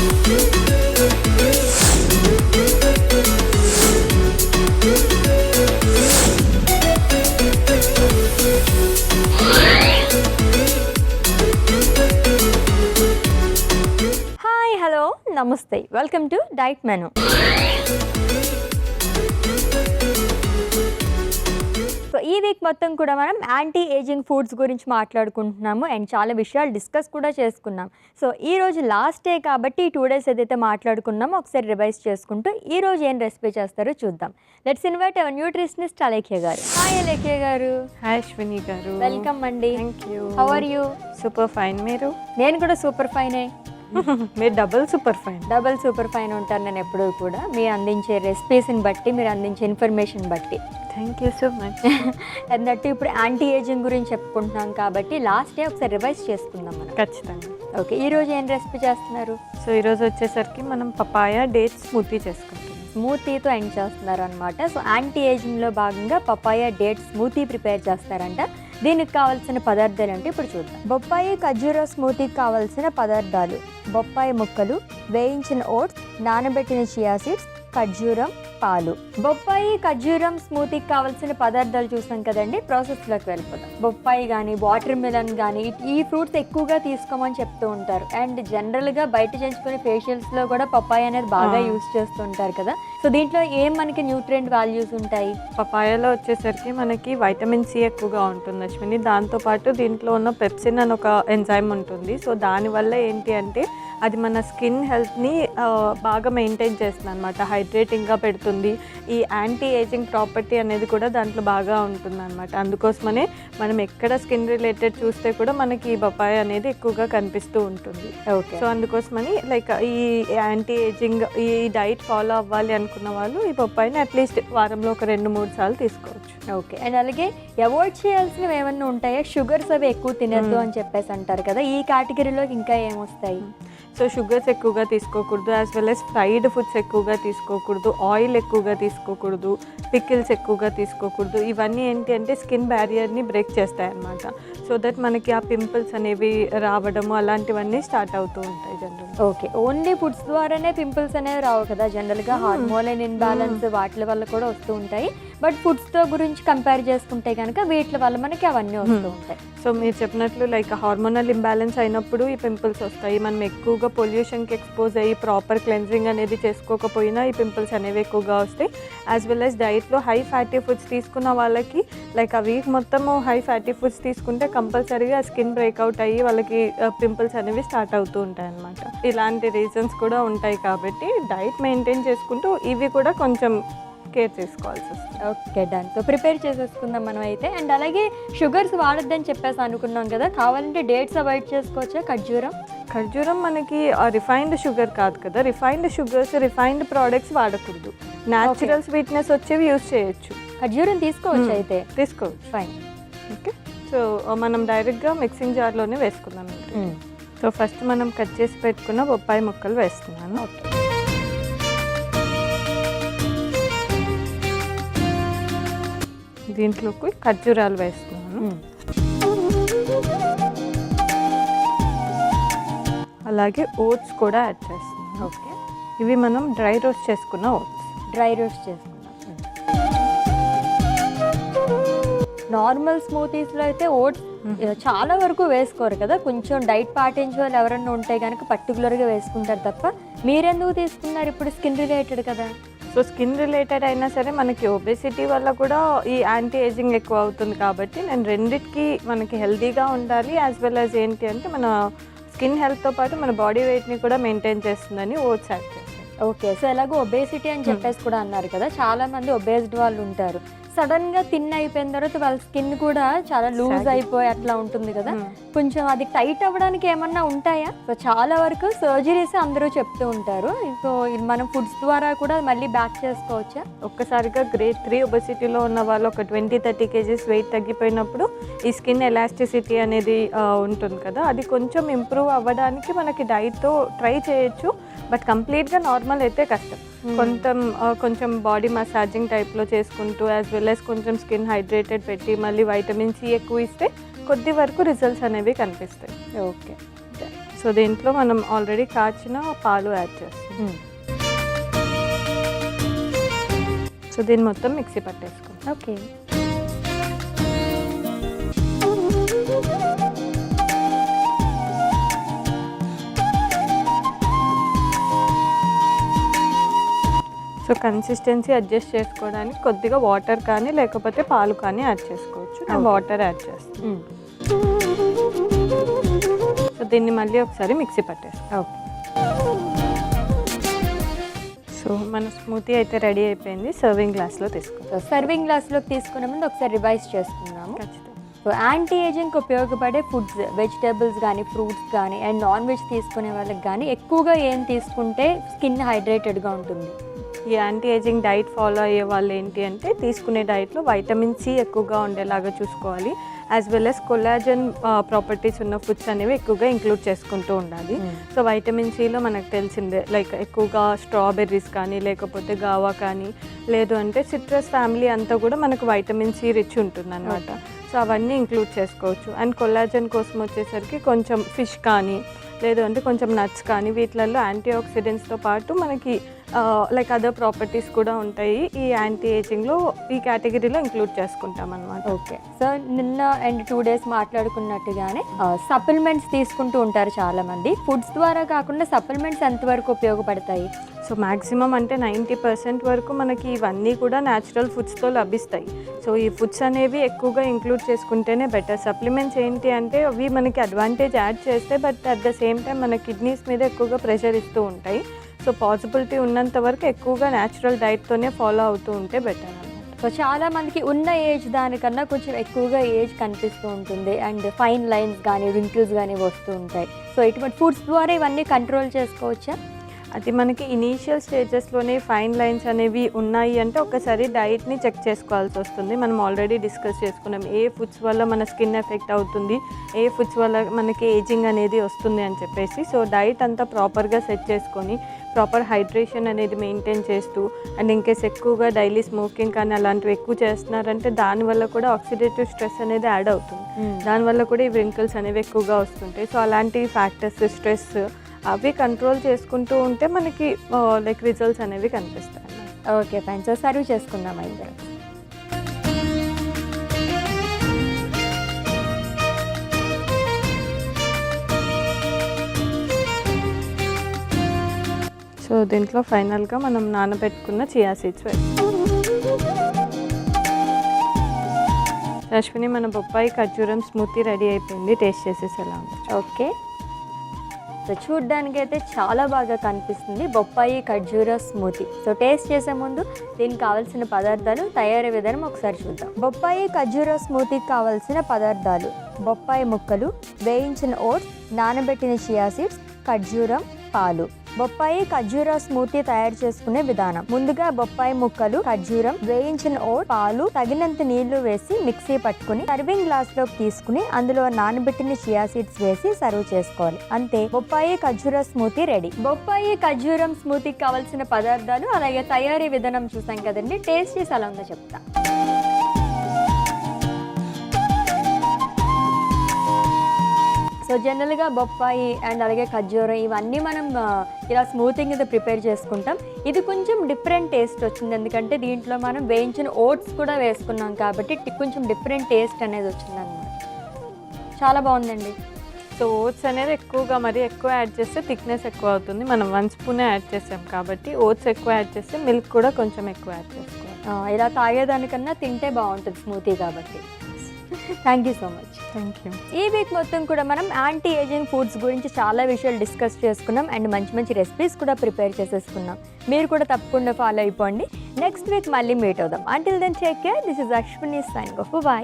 Hi hello నమస్తే, welcome to diet menu. So ఈ week మొత్తం కూడా మనం యాంటీ ఏజింగ్ ఫుడ్స్ గురించి మాట్లాడుకుంటున్నాము అండ్ చాలా విషయాలు డిస్కస్ కూడా చేసుకున్నాం. సో ఈ రోజు లాస్ట్ డే కాబట్టి 2 days ఏదైతే మాట్లాడుకున్నామో ఒకసారి రివైజ్ చేసుకుంటూ ఈ రోజు ఏం రెసిపీ చేస్తారో చూద్దాం. Let's invite our nutritionist Alekhya గారు. హాయ్ అలేఖ్య గారు. హాయ్ అశ్విని గారు. వెల్కమ్ అండి. Thank you. How are you? Super fine. మీరు? నేను కూడా సూపర్ ఫైనే. మీరు డబుల్ సూపర్ ఫైన్ ఉంటాను నేను ఎప్పుడూ కూడా, మీరు అందించే రెసిపీస్ని బట్టి, మీరు అందించే ఇన్ఫర్మేషన్ బట్టి. Thank you so much. అన్నట్టు ఇప్పుడు యాంటీ ఏజింగ్ గురించి చెప్పుకుంటున్నాం కాబట్టి లాస్ట్ డే ఒకసారి రివైజ్ చేసుకుందాం మనం. ఖచ్చితంగా. ఓకే, ఈరోజు ఏం రెసిపీ చేస్తున్నారు? సో ఈరోజు వచ్చేసరికి మనం పపాయ డేట్ స్మూతీ చేసుకుంటాం. స్మూతీతో ఎండ్ చేస్తున్నారు అనమాట. సో యాంటీ ఏజింగ్లో భాగంగా పపాయ డేట్ స్మూతీ ప్రిపేర్ చేస్తారంట. దీనికి కావాల్సిన పదార్థాలు అంటే ఇప్పుడు చూద్దాం. బొప్పాయి ఖర్జూర స్మూతీకి కావాల్సిన పదార్థాలు: బొప్పాయి ముక్కలు, వేయించిన ఓట్స్, నానబెట్టిన చియా సీడ్స్, ఖర్జూరం, పాలు. బొప్పాయి ఖర్జూరం స్మూతీకి కావాల్సిన పదార్థాలు చూసాం కదండి. ప్రాసెస్లోకి వెళ్ళిపోతాం. బొప్పాయి కానీ వాటర్ మిలన్ కానీ ఈ ఫ్రూట్స్ ఎక్కువగా తీసుకోమని చెప్తూ ఉంటారు. అండ్ జనరల్గా బయట చేయించుకునే ఫేషియల్స్లో కూడా పపాయ అనేది బాగా యూజ్ చేస్తుంటారు కదా. సో దీంట్లో ఏం మనకి న్యూట్రియంట్ వాల్యూస్ ఉంటాయి? పపాయలో వచ్చేసరికి మనకి వైటమిన్ సి ఎక్కువగా ఉంటుంది అశ్విని. దాంతోపాటు దీంట్లో ఉన్న పెప్సిన్ అని ఒక ఎంజైమ్ ఉంటుంది. సో దానివల్ల ఏంటి అంటే అది మన స్కిన్ హెల్త్ని బాగా మెయింటైన్ చేస్తుంది అనమాట, హైడ్రేటింగ్గా పెడుతుంది. ఈ యాంటీ ఏజింగ్ ప్రాపర్టీ అనేది కూడా దాంట్లో బాగా ఉంటుంది అనమాట. అందుకోసమనే మనం ఎక్కడ స్కిన్ రిలేటెడ్ చూస్తే కూడా మనకి ఈ పపాయ అనేది ఎక్కువగా కనిపిస్తూ ఉంటుంది. ఓకే, సో అందుకోసమని లైక్ ఈ యాంటీ ఏజింగ్ ఈ డైట్ ఫాలో అవ్వాలి అనుకున్న వాళ్ళు ఈ పపాయని అట్లీస్ట్ వారంలో ఒక 2-3 సార్లు తీసుకోవచ్చు. ఓకే, అండ్ అలాగే అవాయిడ్ చేయాల్సినవి ఏమన్నా ఉంటాయా? షుగర్స్ అవి ఎక్కువ తినద్దు అని చెప్పేసి అంటారు కదా, ఈ కేటగిరీలోకి ఇంకా ఏమొస్తాయి? సో షుగర్స్ ఎక్కువగా తీసుకోకూడదు, as well as fried foods ఎక్కువగా తీసుకోకూడదు, ఆయిల్ ఎక్కువగా తీసుకోకూడదు, పికిల్స్ ఎక్కువగా తీసుకోకూడదు. ఇవన్నీ ఏంటి అంటే స్కిన్ బ్యారియర్ని బ్రేక్ చేస్తాయి అన్నమాట. సో దట్ మనకి ఆ పింపుల్స్ అనేవి రావడము అలాంటివన్నీ స్టార్ట్ అవుతూ ఉంటాయి జనరల్గా. ఓకే, ఓన్లీ ఫుడ్స్ ద్వారానే పింపుల్స్ అనేవి రావు కదా, జనరల్గా హార్మోన్ ఇన్బ్యాలెన్స్ వాటి వల్ల కూడా వస్తూ ఉంటాయి. బట్ ఫుడ్స్తో గురించి కంపేర్ చేసుకుంటే కనుక వీటి వల్ల మనకి అవన్నీ వస్తూ ఉంటాయి. సో మీరు చెప్పినట్లు లైక్ హార్మోనల్ ఇంబ్యాలెన్స్ అయినప్పుడు ఈ పింపుల్స్ వస్తాయి. మనం ఎక్కువగా పొల్యూషన్కి ఎక్స్పోజ్ అయ్యి ప్రాపర్ క్లెన్జింగ్ అనేది చేసుకోకపోయినా ఈ పింపుల్స్ అనేవి ఎక్కువగా వస్తాయి. యాజ్ వెల్ యాజ్ డైట్లో హై ఫ్యాటీ ఫుడ్స్ తీసుకున్న వాళ్ళకి లైక్ ఆ వీక్ మొత్తము హై ఫ్యాటీ ఫుడ్స్ తీసుకుంటే కంపల్సరీగా స్కిన్ బ్రేక్అవుట్ అయ్యి వాళ్ళకి పింపుల్స్ అనేవి స్టార్ట్ అవుతూ ఉంటాయి అన్నమాట. ఇలాంటి రీజన్స్ కూడా ఉంటాయి కాబట్టి డైట్ మెయింటైన్ చేసుకుంటూ ఇవి కూడా కొంచెం కేర్ చేసుకోవాల్సి వస్తుంది. Okay, done. సో ప్రిపేర్ చేసేసుకుందాం మనం అయితే. అండ్ అలాగే షుగర్స్ వాడొద్దని చెప్పేసి అనుకున్నాం కదా, కావాలంటే డేట్స్ అవాయిడ్ చేసుకోవచ్చా? ఖర్జూరం మనకి రిఫైన్డ్ షుగర్ కాదు కదా, రిఫైన్డ్ షుగర్స్ రిఫైన్డ్ ప్రోడక్ట్స్ వాడకూడదు. న్యాచురల్ స్వీట్నెస్ వచ్చేవి యూజ్ చేయొచ్చు. ఖర్జూరం తీసుకోవచ్చు అయితే? తీసుకోవచ్చు. ఫైన్. ఓకే, సో మనం డైరెక్ట్గా మిక్సింగ్ జార్లోనే వేసుకుందాం. సో ఫస్ట్ మనం కట్ చేసి పెట్టుకున్న బొప్పాయి ముక్కలు వేస్తున్నాను. ఓకే, దీంట్లోకి ఖర్జూరాలు వేస్తున్నాను. అలాగే ఓట్స్ కూడా యాడ్ చేస్తున్నాను. ఓకే, ఇవి మనం డ్రై రోస్ట్ చేసుకున్న ఓట్స్. చేసుకుందాం. నార్మల్ స్మూతీస్లో అయితే ఓట్స్ చాలా వరకు వేసుకోరు కదా, కొంచెం డైట్ పాటించే వాళ్ళు ఎవరన్నా ఉంటే కనుక పర్టికులర్గా వేసుకుంటారు తప్ప, మీరెందుకు తీసుకున్నారు? ఇప్పుడు స్కిన్ రిలేటెడ్ కదా. సో స్కిన్ రిలేటెడ్ అయినా సరే మనకి ఒబెసిటీ వల్ల కూడా ఈ యాంటీ ఏజింగ్ ఎక్కువ అవుతుంది కాబట్టి నేను రెండిటికి మనకి హెల్తీగా ఉండాలి, యాజ్ వెల్ యాజ్ ఏంటి అంటే మన స్కిన్ హెల్త్తో పాటు మన బాడీ వెయిట్ని కూడా మెయింటైన్ చేస్తుందని ఓట్స్ యాడ్ చేస్తాను. ఓకే, సో ఎలాగో ఒబేసిటీ అని చెప్పేసి కూడా అన్నారు కదా, చాలా మంది ఒబేస్డ్ వాళ్ళు ఉంటారు. సడన్గా థిన్ అయిపోయిన తర్వాత వాళ్ళ స్కిన్ కూడా చాలా లూజ్ అయిపోయి అట్లా ఉంటుంది కదా, కొంచెం అది టైట్ అవ్వడానికి ఏమన్నా ఉంటాయా? సో చాలా వరకు సర్జరీస్ అందరూ చెప్తూ ఉంటారు. సో మనం ఫుడ్స్ ద్వారా కూడా మళ్ళీ బ్యాక్ చేసుకోవచ్చా? ఒక్కసారిగా గ్రేడ్ 3 ఒబెసిటీలో ఉన్న వాళ్ళు ఒక 20-30 kgs వెయిట్ తగ్గిపోయినప్పుడు ఈ స్కిన్ ఎలాస్టిసిటీ అనేది ఉంటుంది కదా, అది కొంచెం ఇంప్రూవ్ అవ్వడానికి మనకి డైట్తో ట్రై చేయొచ్చు. బట్ కంప్లీట్గా నార్మల్ అయితే కష్టం. కొంచెం బాడీ మసాజింగ్ టైప్లో చేసుకుంటూ యాజ్ వెల్ యాజ్ కొంచెం స్కిన్ హైడ్రేటెడ్ పెట్టి మళ్ళీ వైటమిన్ సి ఎక్కువ ఇస్తే కొద్ది వరకు రిజల్ట్స్ అనేవి కనిపిస్తాయి. ఓకే, సో దీంట్లో మనం ఆల్రెడీ కాచిన పాలు యాడ్ చేస్తాం. సో దీన్ని మొత్తం మిక్సీ పట్టేసుకుంటాం. ఓకే. సో కన్సిస్టెన్సీ అడ్జస్ట్ చేసుకోవడానికి కొద్దిగా వాటర్ కానీ లేకపోతే పాలు కానీ యాడ్ చేసుకోవచ్చు. నేను వాటర్ యాడ్ చేస్తాను. సో దీన్ని మళ్ళీ ఒకసారి మిక్సీ పట్టేస్తాం. ఓకే. సో మన స్మూతీ అయితే రెడీ అయిపోయింది. సర్వింగ్ గ్లాస్లో తీసుకుంటాం. సో సర్వింగ్ గ్లాస్లోకి తీసుకునే ముందు ఒకసారి రివైజ్ చేసుకుందాము. ఖచ్చితంగా. సో యాంటీ ఏజింగ్కి ఉపయోగపడే ఫుడ్స్, వెజిటేబుల్స్ కానీ ఫ్రూట్స్ కానీ అండ్ నాన్ వెజ్ తీసుకునే వాళ్ళకి కానీ ఎక్కువగా ఏం తీసుకుంటే స్కిన్ హైడ్రేటెడ్గా ఉంటుంది? ఈ యాంటీ ఏజింగ్ డైట్ ఫాలో అయ్యే వాళ్ళు ఏంటి అంటే తీసుకునే డైట్లో వైటమిన్ సి ఎక్కువగా ఉండేలాగా చూసుకోవాలి. As well as collagen properties ఉన్న ఫుడ్స్ అనేవి ఎక్కువగా ఇంక్లూడ్ చేసుకుంటూ ఉండాలి. సో వైటమిన్ సిలో మనకు తెలిసిందే, లైక్ ఎక్కువగా స్ట్రాబెర్రీస్ కానీ లేకపోతే గావా కానీ, లేదు అంటే సిట్రస్ ఫ్యామిలీ అంతా కూడా మనకు వైటమిన్ సి రిచ్ ఉంటుంది అన్నమాట. సో అవన్నీ ఇంక్లూడ్ చేసుకోవచ్చు. అండ్ కొలాజన్ కోసం వచ్చేసరికి కొంచెం ఫిష్ కానీ లేదు అంటే కొంచెం నట్స్ కానీ వీటిలలో యాంటీ ఆక్సిడెంట్స్తో పాటు మనకి లైక్ అదర్ ప్రాపర్టీస్ కూడా ఉంటాయి. ఈ యాంటీ ఏజింగ్లో ఈ కేటగిరీలో ఇంక్లూడ్ చేసుకుంటాం అనమాట. ఓకే. సో నిన్న అండ్ 2 days మాట్లాడుకున్నట్టుగానే సప్లిమెంట్స్ తీసుకుంటూ ఉంటారు చాలామంది. ఫుడ్స్ ద్వారా కాకుండా సప్లిమెంట్స్ ఎంతవరకు ఉపయోగపడతాయి? సో మ్యాక్సిమం అంటే 90% వరకు మనకి ఇవన్నీ కూడా న్యాచురల్ ఫుడ్స్తో లభిస్తాయి. సో ఈ ఫుడ్స్ అనేవి ఎక్కువగా ఇంక్లూడ్ చేసుకుంటేనే బెటర్. సప్లిమెంట్స్ ఏంటి అంటే అవి మనకి అడ్వాంటేజ్ యాడ్ చేస్తాయి, but at the same time మన కిడ్నీస్ మీద ఎక్కువగా ప్రెషర్ ఇస్తూ ఉంటాయి. సో పాసిబిలిటీ ఉన్నంత వరకు ఎక్కువగా న్యాచురల్ డైట్తోనే ఫాలో అవుతూ ఉంటే బెటర్ అన్నమాట. సో చాలా మందికి ఉన్న ఏజ్ దానికన్నా కొంచెం ఎక్కువగా ఏజ్ కనిపిస్తూ ఉంటుంది అండ్ ఫైన్ లైన్స్ కానీ రింకిల్స్ కానీ వస్తూ ఉంటాయి. సో ఇటువంటి ఫుడ్స్ ద్వారా ఇవన్నీ కంట్రోల్ చేసుకోవచ్చా? అది మనకి ఇనీషియల్ స్టేజెస్లోనే ఫైన్ లైన్స్ అనేవి ఉన్నాయి అంటే ఒకసారి డైట్ని చెక్ చేసుకోవాల్సి వస్తుంది. మనం ఆల్రెడీ డిస్కస్ చేసుకున్నాం ఏ ఫుడ్స్ వల్ల మన స్కిన్ ఎఫెక్ట్ అవుతుంది, ఏ ఫుడ్స్ వల్ల మనకి ఏజింగ్ అనేది వస్తుంది అని చెప్పేసి. సో డైట్ అంతా ప్రాపర్గా సెట్ చేసుకొని ప్రాపర్ హైడ్రేషన్ అనేది మెయింటైన్ చేస్తూ అండ్ ఇంకేస్ ఎక్కువగా డైలీ స్మోకింగ్ కానీ అలాంటివి ఎక్కువ చేస్తున్నారంటే దానివల్ల కూడా ఆక్సిడేటివ్ స్ట్రెస్ అనేది యాడ్ అవుతుంది. దానివల్ల కూడా ఈ వ్రింకిల్స్ అనేవి ఎక్కువగా వస్తుంటాయి. సో అలాంటి ఫ్యాక్టర్స్, స్ట్రెస్ అవి కంట్రోల్ చేసుకుంటూ ఉంటే మనకి లైక్ రిజల్ట్స్ అనేవి కనిపిస్తాయి. Okay fine. సో సర్వ్ చేసుకుందాం అయితే. సో దీంట్లో ఫైనల్గా మనం నానబెట్టుకున్న చియా సీడ్స్ అశ్విని, మన బొప్పాయి ఖర్జూరం స్మూతీ రెడీ అయిపోయింది. టేస్ట్ చేసేసి ఎలా ఉంది? ఓకే. సో చూడ్డానికి అయితే చాలా బాగా కనిపిస్తుంది బొప్పాయి ఖర్జూర స్మూతీ. సో టేస్ట్ చేసే ముందు దీనికి కావాల్సిన పదార్థాలు, తయారీ విధానం ఒకసారి చూద్దాం. బొప్పాయి ఖర్జూర స్మూతీకి కావాల్సిన పదార్థాలు: బొప్పాయి ముక్కలు, వేయించిన ఓట్స్, నానబెట్టిన చియా సీడ్స్, ఖర్జూరం, పాలు. బొప్పాయి ఖర్జూర స్మూతీ తయారు చేసుకునే విధానం: ముందుగా బొప్పాయి ముక్కలు, ఖర్జూరం, వేయించిన ఓట్, పాలు, తగినంత నీళ్లు వేసి మిక్సీ పట్టుకుని సర్వింగ్ గ్లాస్ లోకి తీసుకుని అందులో నానబెట్టిన చియా సీడ్స్ వేసి సర్వ్ చేసుకోవాలి. అంతే, బొప్పాయి ఖర్జూర స్మూతీ రెడీ. బొప్పాయి ఖర్జూరం స్మూతీకి కావాల్సిన పదార్థాలు అలాగే తయారీ విధానం చూసాం కదండి. టేస్ట్ చేసి ఎలా ఉందో చెప్తా. సో జనరల్గా బొప్పాయి అండ్ అలాగే ఖర్జూరం ఇవన్నీ మనం ఇలా స్మూతింగ్ ఇది ప్రిపేర్ చేసుకుంటాం. ఇది కొంచెం డిఫరెంట్ టేస్ట్ వచ్చింది, ఎందుకంటే దీంట్లో మనం వేయించిన ఓట్స్ కూడా వేసుకున్నాం కాబట్టి కొంచెం డిఫరెంట్ టేస్ట్ అనేది వచ్చిందన్నమాట. చాలా బాగుందండి. సో ఓట్స్ అనేది ఎక్కువగా మరీ ఎక్కువ యాడ్ చేస్తే థిక్నెస్ ఎక్కువ అవుతుంది. మనం 1 స్పూనే యాడ్ చేసాం కాబట్టి ఓట్స్ ఎక్కువ యాడ్ చేస్తే మిల్క్ కూడా కొంచెం ఎక్కువ యాడ్ చేసుకోవాలి. ఇలా తాగేదానికన్నా తింటే బాగుంటుంది స్మూతీ కాబట్టి. Thank you so much. Thank you. ఈ వీక్ మొత్తం కూడా మనం యాంటీ ఏజింగ్ ఫుడ్స్ గురించి చాలా విషయాలు డిస్కస్ చేసుకున్నాం అండ్ మంచి మంచి రెసిపీస్ కూడా ప్రిపేర్ చేసేసుకున్నాం. మీరు కూడా తప్పకుండా ఫాలో అయిపోండి. నెక్స్ట్ వీక్ మళ్ళీ మీట్ అవుదాం. Until then take care. This is Ashwini signing off. By.